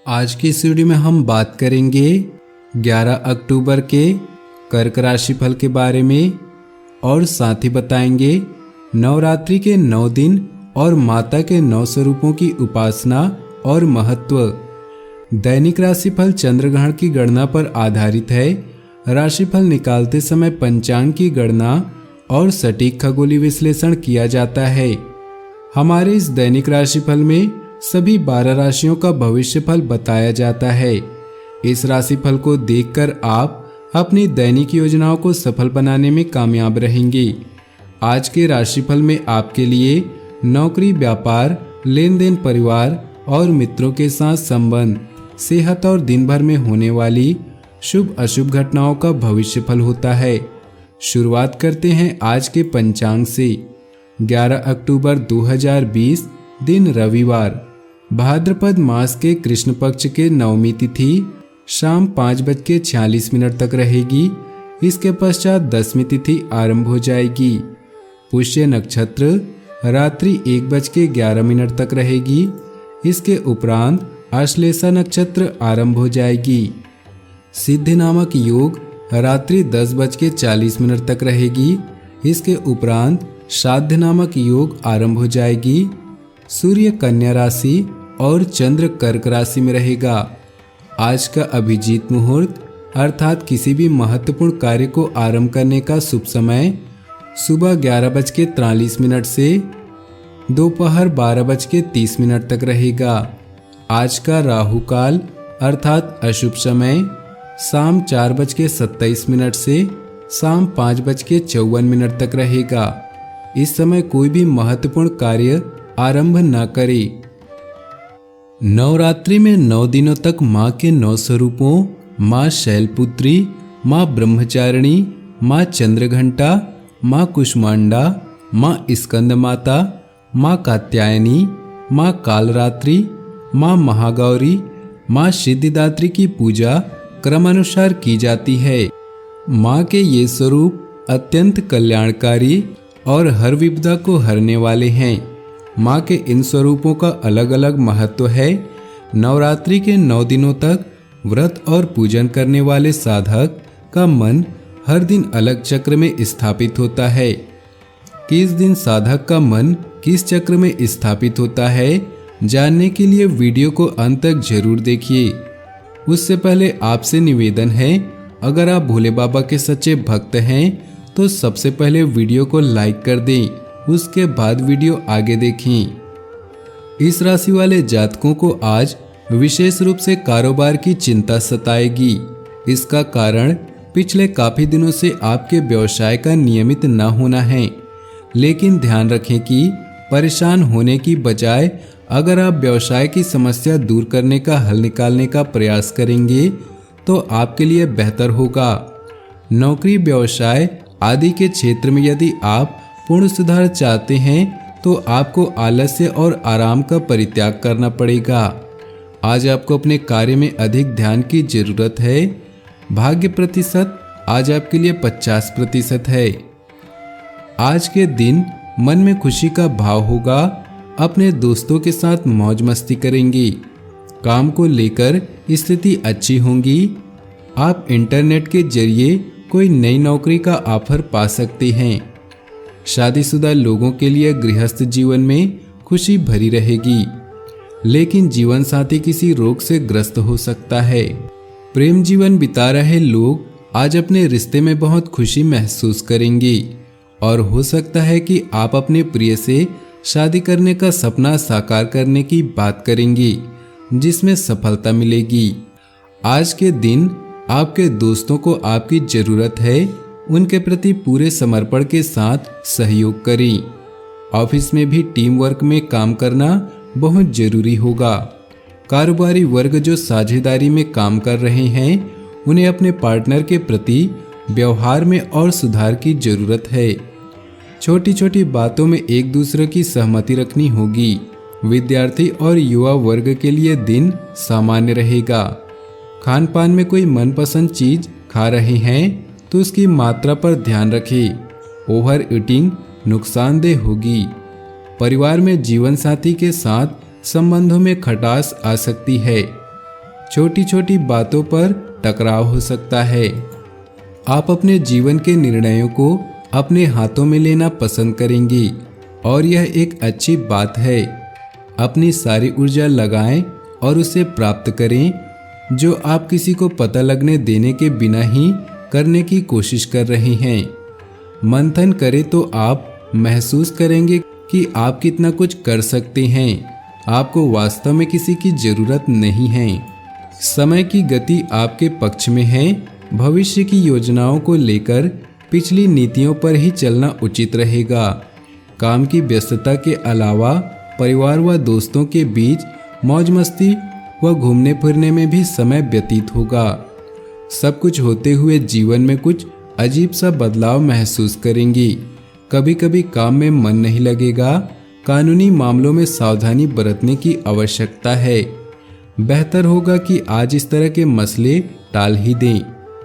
आज की इस वीडियो में हम बात करेंगे 11 अक्टूबर के कर्क राशि फल के बारे में और साथ ही बताएंगे नवरात्रि के 9 दिन और माता के 9 स्वरूपों की उपासना और महत्व। दैनिक राशिफल चंद्रग्रहण की गणना पर आधारित है। राशिफल निकालते समय पंचांग की गणना और सटीक खगोलीय विश्लेषण किया जाता है। हमारे इस दैनिक राशिफल में सभी 12 राशियों का भविष्यफल बताया जाता है। इस राशिफल को देखकर आप अपनी दैनिक योजनाओं को सफल बनाने में कामयाब रहेंगे। आज के राशिफल में आपके लिए नौकरी, व्यापार, लेन देन, परिवार और मित्रों के साथ संबंध, सेहत और दिन भर में होने वाली शुभ अशुभ घटनाओं का भविष्यफल होता है। शुरुआत करते हैं आज के पंचांग से। 11 अक्टूबर 2020 दिन रविवार, भाद्रपद मास के कृष्ण पक्ष के नवमी तिथि शाम 5:46 तक रहेगी। इसके पश्चात दसवीं तिथि आरंभ हो जाएगी। पुष्य नक्षत्र रात्रि 1:11 तक रहेगी। इसके उपरांत आश्लेषा नक्षत्र आरंभ हो जाएगी। सिद्धि नामक योग रात्रि 10:40 तक रहेगी। इसके उपरांत श्राद्ध नामक योग आरंभ हो जाएगी। सूर्य कन्या राशि और चंद्र कर्क राशि में रहेगा। आज का अभिजीत मुहूर्त अर्थात किसी भी महत्वपूर्ण कार्य को आरंभ करने का शुभ समय सुबह 11:43 से दोपहर 12:30 तक रहेगा। आज का राहु काल अर्थात अशुभ समय शाम 4:27 से शाम 5:54 तक रहेगा। इस समय कोई भी महत्वपूर्ण कार्य आरंभ न करें। नवरात्रि में 9 दिनों तक माँ के 9 स्वरूपों माँ शैलपुत्री, माँ ब्रह्मचारिणी, माँ चंद्रघंटा, माँ कुष्मांडा, माँ स्कंद माता, माँ कात्यायनी, माँ कालरात्रि, माँ महागौरी, माँ सिद्धिदात्री की पूजा क्रमानुसार की जाती है। माँ के ये स्वरूप अत्यंत कल्याणकारी और हर विपदा को हरने वाले हैं। माँ के इन स्वरूपों का अलग अलग महत्व है। नवरात्रि के 9 दिनों तक व्रत और पूजन करने वाले साधक का मन हर दिन अलग चक्र में स्थापित होता है। किस दिन साधक का मन किस चक्र में स्थापित होता है, जानने के लिए वीडियो को अंत तक जरूर देखिए। उससे पहले आपसे निवेदन है, अगर आप भोले बाबा के सच्चे भक्त हैं तो सबसे पहले वीडियो को लाइक कर दें, उसके बाद वीडियो आगे देखें। इस राशि वाले जातकों को आज विशेष रूप से कारोबार की चिंता सताएगी। इसका कारण पिछले काफी दिनों से आपके व्यवसाय का नियमित न होना है। लेकिन ध्यान रखें कि परेशान होने की बजाय अगर आप व्यवसाय की समस्या दूर करने का हल निकालने का प्रयास करेंगे तो आपके लिए बेहतर होगा। नौकरी, व्यवसाय आदि के क्षेत्र में यदि आप पूर्ण सुधार चाहते हैं तो आपको आलस्य और आराम का परित्याग करना पड़ेगा। आज आपको अपने कार्य में अधिक ध्यान की जरूरत है। भाग्य प्रतिशत आज आपके लिए 50% है। आज के दिन मन में खुशी का भाव होगा। अपने दोस्तों के साथ मौज मस्ती करेंगे। काम को लेकर स्थिति अच्छी होगी। आप इंटरनेट के जरिए कोई नई नौकरी का ऑफर पा सकते हैं। शादीशुदा लोगों के लिए गृहस्थ जीवन में खुशी भरी रहेगी, लेकिन जीवन साथी किसी रोग से ग्रस्त हो सकता है। प्रेम जीवन बिता रहे लोग आज अपने रिश्ते में बहुत खुशी महसूस करेंगे और हो सकता है कि आप अपने प्रिय से शादी करने का सपना साकार करने की बात करेंगे, जिसमें सफलता मिलेगी। आज के दिन आपके दोस्तों को आपकी जरूरत है। उनके प्रति पूरे समर्पण के साथ सहयोग करें। ऑफिस में भी टीम वर्क में काम करना बहुत जरूरी होगा। कारोबारी वर्ग जो साझेदारी में काम कर रहे हैं, उन्हें अपने पार्टनर के प्रति व्यवहार में और सुधार की जरूरत है। छोटी छोटी बातों में एक दूसरे की सहमति रखनी होगी। विद्यार्थी और युवा वर्ग के लिए दिन सामान्य रहेगा। खान पान में कोई मनपसंद चीज खा रहे हैं तो उसकी मात्रा पर ध्यान रखें। ओवर ईटिंग नुकसानदेह होगी। परिवार में जीवन साथी के साथ संबंधों में खटास आ सकती है। छोटी छोटी बातों पर टकराव हो सकता है। आप अपने जीवन के निर्णयों को अपने हाथों में लेना पसंद करेंगी और यह एक अच्छी बात है। अपनी सारी ऊर्जा लगाएं और उसे प्राप्त करें जो आप किसी को पता लगने देने के बिना ही करने की कोशिश कर रहे हैं। मंथन करें तो आप महसूस करेंगे कि आप कितना कुछ कर सकते हैं। आपको वास्तव में किसी की जरूरत नहीं है। समय की गति आपके पक्ष में है। भविष्य की योजनाओं को लेकर पिछली नीतियों पर ही चलना उचित रहेगा। काम की व्यस्तता के अलावा परिवार व दोस्तों के बीच मौज मस्ती व घूमने फिरने में भी समय व्यतीत होगा। सब कुछ होते हुए जीवन में कुछ अजीब सा बदलाव महसूस करेंगी। कभी कभी काम में मन नहीं लगेगा। कानूनी मामलों में सावधानी बरतने की आवश्यकता है। बेहतर होगा कि आज इस तरह के मसले टाल ही दें।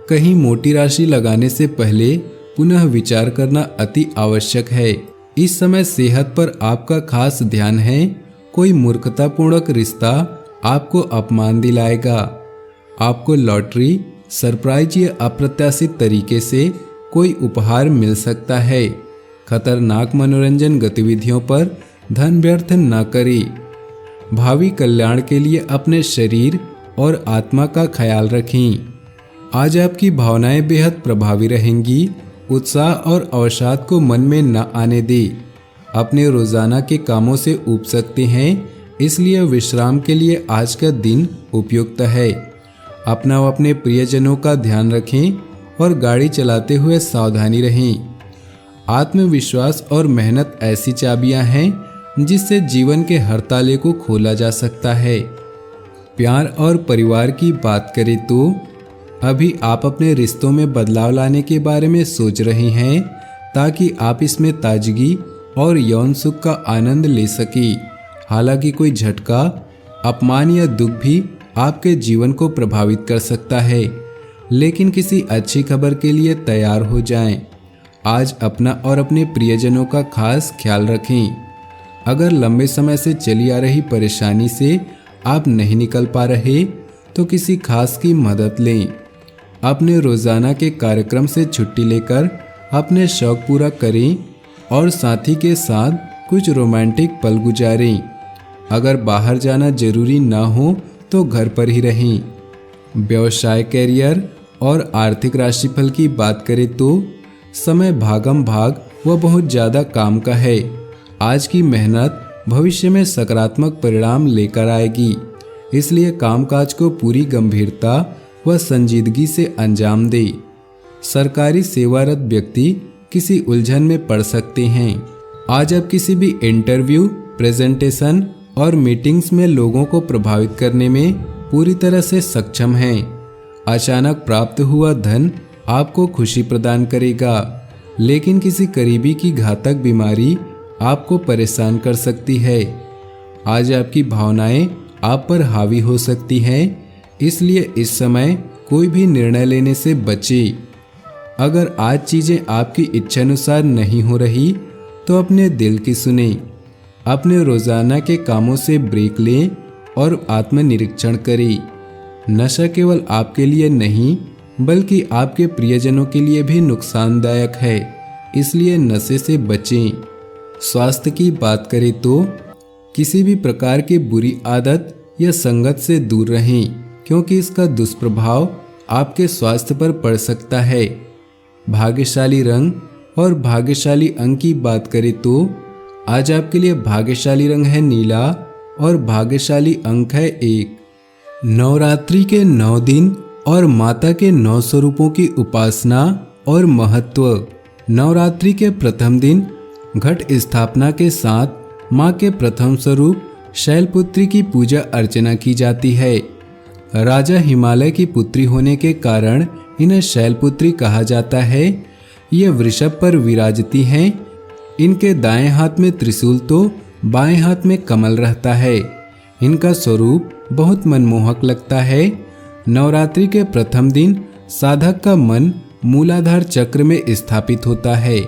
कहीं मोटी राशि लगाने से पहले पुनः विचार करना अति आवश्यक है। इस समय सेहत पर आपका खास ध्यान है। कोई मूर्खतापूर्वक रिश्ता आपको अपमान दिलाएगा। आपको लॉटरी, सरप्राइज या अप्रत्याशित तरीके से कोई उपहार मिल सकता है। खतरनाक मनोरंजन गतिविधियों पर धन व्यर्थ न करें। भावी कल्याण के लिए अपने शरीर और आत्मा का ख्याल रखें। आज आपकी भावनाएं बेहद प्रभावी रहेंगी। उत्साह और अवसाद को मन में न आने दें। अपने रोजाना के कामों से ऊब सकते हैं, इसलिए विश्राम के लिए आज का दिन उपयुक्त है। अपना व अपने प्रियजनों का ध्यान रखें और गाड़ी चलाते हुए सावधानी रहें। आत्मविश्वास और मेहनत ऐसी चाबियां हैं जिससे जीवन के हर ताले को खोला जा सकता है। प्यार और परिवार की बात करें तो अभी आप अपने रिश्तों में बदलाव लाने के बारे में सोच रहे हैं ताकि आप इसमें ताजगी और यौन सुख का आनंद ले सकें। हालांकि कोई झटका, अपमान या दुख भी आपके जीवन को प्रभावित कर सकता है, लेकिन किसी अच्छी खबर के लिए तैयार हो जाएं। आज अपना और अपने प्रियजनों का खास ख्याल रखें। अगर लंबे समय से चली आ रही परेशानी से आप नहीं निकल पा रहे तो किसी खास की मदद लें। अपने रोजाना के कार्यक्रम से छुट्टी लेकर अपने शौक पूरा करें और साथी के साथ कुछ रोमांटिक पल गुजारें। अगर बाहर जाना जरूरी ना हो तो घर पर ही रहें। व्यवसाय, कैरियर और आर्थिक राशिफल की बात करें तो समय भागम भाग व बहुत ज़्यादा काम का है। आज की मेहनत भविष्य में सकारात्मक परिणाम लेकर आएगी, इसलिए कामकाज को पूरी गंभीरता व संजीदगी से अंजाम दे। सरकारी सेवारत व्यक्ति किसी उलझन में पड़ सकते हैं। आज आप किसी भी इंटरव्यू, प्रेजेंटेशन और मीटिंग्स में लोगों को प्रभावित करने में पूरी तरह से सक्षम हैं। अचानक प्राप्त हुआ धन आपको खुशी प्रदान करेगा, लेकिन किसी करीबी की घातक बीमारी आपको परेशान कर सकती है। आज आपकी भावनाएं आप पर हावी हो सकती हैं, इसलिए इस समय कोई भी निर्णय लेने से बचें। अगर आज चीजें आपकी इच्छानुसार नहीं हो रही तो अपने दिल की सुने। अपने रोजाना के कामों से ब्रेक लें और आत्मनिरीक्षण करें। नशा केवल आपके लिए नहीं बल्कि आपके प्रियजनों के लिए भी नुकसानदायक है, इसलिए नशे से बचें। स्वास्थ्य की बात करें तो किसी भी प्रकार की बुरी आदत या संगत से दूर रहें, क्योंकि इसका दुष्प्रभाव आपके स्वास्थ्य पर पड़ सकता है। भाग्यशाली रंग और भाग्यशाली अंक की बात करें तो आज आपके लिए भाग्यशाली रंग है नीला और भाग्यशाली अंक है 1। नवरात्रि के 9 दिन और माता के 9 स्वरूपों की उपासना और महत्व। नवरात्रि के प्रथम दिन घट स्थापना के साथ माँ के प्रथम स्वरूप शैलपुत्री की पूजा अर्चना की जाती है। राजा हिमालय की पुत्री होने के कारण इन्हें शैलपुत्री कहा जाता है। ये वृषभ पर विराजती हैं। इनके दाएं हाथ में त्रिशूल तो बाएं हाथ में कमल रहता है। इनका स्वरूप बहुत मनमोहक लगता है। नवरात्रि के प्रथम दिन साधक का मन मूलाधार चक्र में स्थापित होता है।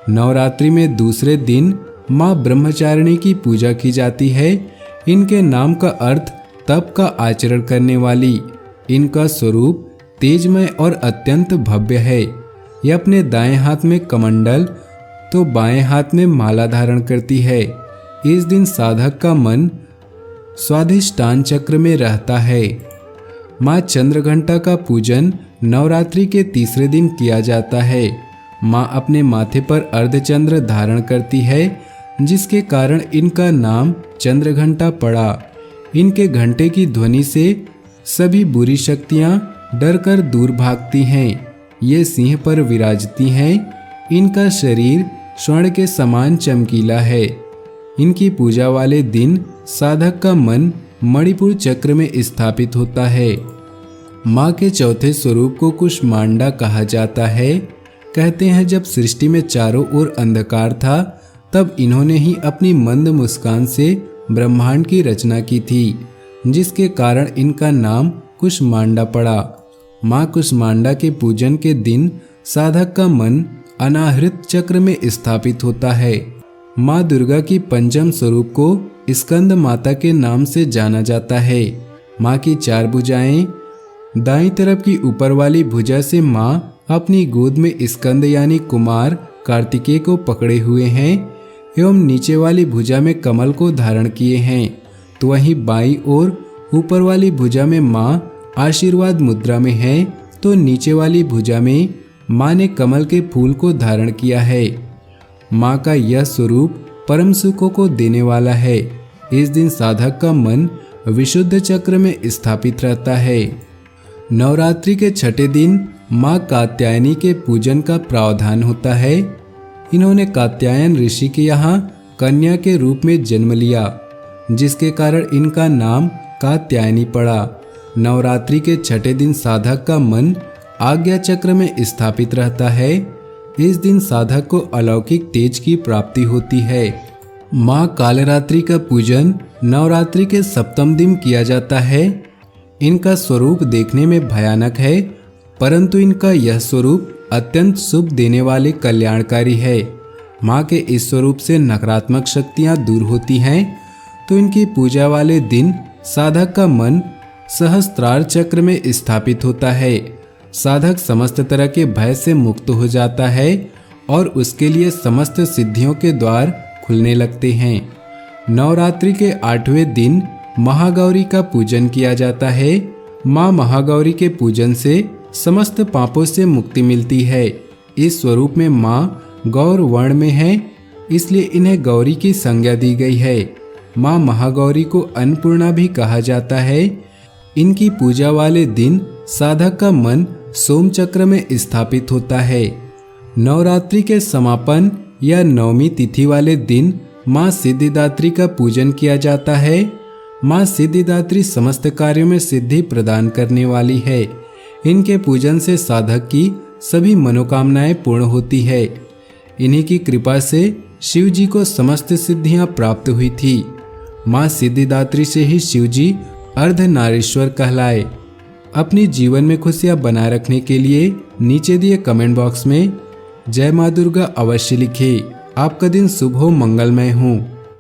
नवरात्रि में दूसरे दिन माँ ब्रह्मचारिणी की पूजा की जाती है। इनके नाम का अर्थ तप का आचरण करने वाली। इनका स्वरूप तेजमय और अत्यंत भव्य है। ये अपने दाएं हाथ में कमंडल तो बाएं हाथ में माला धारण करती है। इस दिन साधक का मन स्वाधिष्ठान चक्र में रहता है। माँ चंद्रघंटा का पूजन नवरात्रि के तीसरे दिन किया जाता है। माँ अपने माथे पर अर्धचंद्र धारण करती है, जिसके कारण इनका नाम चंद्रघंटा पड़ा। इनके घंटे की ध्वनि से सभी बुरी शक्तियाँ डरकर दूर भागती हैं। ये सिंह पर विराजती हैं। इनका शरीर स्वर्ण के समान चमकीला है। इनकी पूजा वाले दिन साधक का मन मणिपुर चक्र में स्थापित होता है। माँ के चौथे स्वरूप को कुष्मांडा कहा जाता है। कहते हैं जब सृष्टि में चारों ओर अंधकार था, तब इन्होंने ही अपनी मंद मुस्कान से ब्रह्मांड की रचना की थी, जिसके कारण इनका नाम कुष्मांडा पड़ा। माँ कुष्मांडा के पूजन के दिन साधक का मन अनाहृत चक्र में स्थापित होता है। माँ दुर्गा की पंचम स्वरूप को स्कंद माता के नाम से जाना जाता है। माँ की चार भुजाएं, दाईं तरफ की ऊपर वाली भुजा से माँ अपनी गोद में स्कंद यानी कुमार कार्तिकेय को पकड़े हुए हैं एवं नीचे वाली भुजा में कमल को धारण किए हैं, तो वहीं बाईं ओर ऊपर वाली भुजा में माँ आशीर्वाद मुद्रा में है, तो नीचे वाली भुजा में माँ ने कमल के फूल को धारण किया है। माँ का यह स्वरूप परम सुखों को देने वाला है। इस दिन साधक का मन विशुद्ध चक्र में स्थापित रहता है। नवरात्रि के छठे दिन माँ कात्यायनी के पूजन का प्रावधान होता है। इन्होंने कात्यायन ऋषि के यहाँ कन्या के रूप में जन्म लिया, जिसके कारण इनका नाम कात्यायनी पड़ा। नवरात्रि के छठे दिन साधक का मन आज्ञा चक्र में स्थापित रहता है। इस दिन साधक को अलौकिक तेज की प्राप्ति होती है। माँ कालरात्रि का पूजन नवरात्रि के सप्तम दिन किया जाता है। इनका स्वरूप देखने में भयानक है, परंतु इनका यह स्वरूप अत्यंत शुभ देने वाले कल्याणकारी है। माँ के इस स्वरूप से नकारात्मक शक्तियाँ दूर होती हैं, तो इनकी पूजा वाले दिन साधक का मन सहस्त्रार चक्र में स्थापित होता है। साधक समस्त तरह के भय से मुक्त हो जाता है और उसके लिए समस्त सिद्धियों के द्वार खुलने लगते हैं। नवरात्रि के 8वें दिन महागौरी का पूजन किया जाता है। माँ महागौरी के पूजन से समस्त पापों से मुक्ति मिलती है। इस स्वरूप में माँ गौर वर्ण में है, इसलिए इन्हें गौरी की संज्ञा दी गई है। माँ महागौरी को अन्नपूर्णा भी कहा जाता है। इनकी पूजा वाले दिन साधक का मन सोम चक्र में स्थापित होता है। नवरात्रि के समापन या नवमी तिथि वाले दिन माँ सिद्धिदात्री का पूजन किया जाता है। माँ सिद्धिदात्री समस्त कार्यों में सिद्धि प्रदान करने वाली है। इनके पूजन से साधक की सभी मनोकामनाएं पूर्ण होती है। इन्हीं की कृपा से शिव जी को समस्त सिद्धियां प्राप्त हुई थी। माँ सिद्धिदात्री से ही शिव जी अर्धनारीश्वर कहलाए। अपनी जीवन में खुशियां बनाए रखने के लिए नीचे दिए कमेंट बॉक्स में जय माँ दुर्गा अवश्य लिखें। आपका दिन शुभ हो, मंगलमय हो।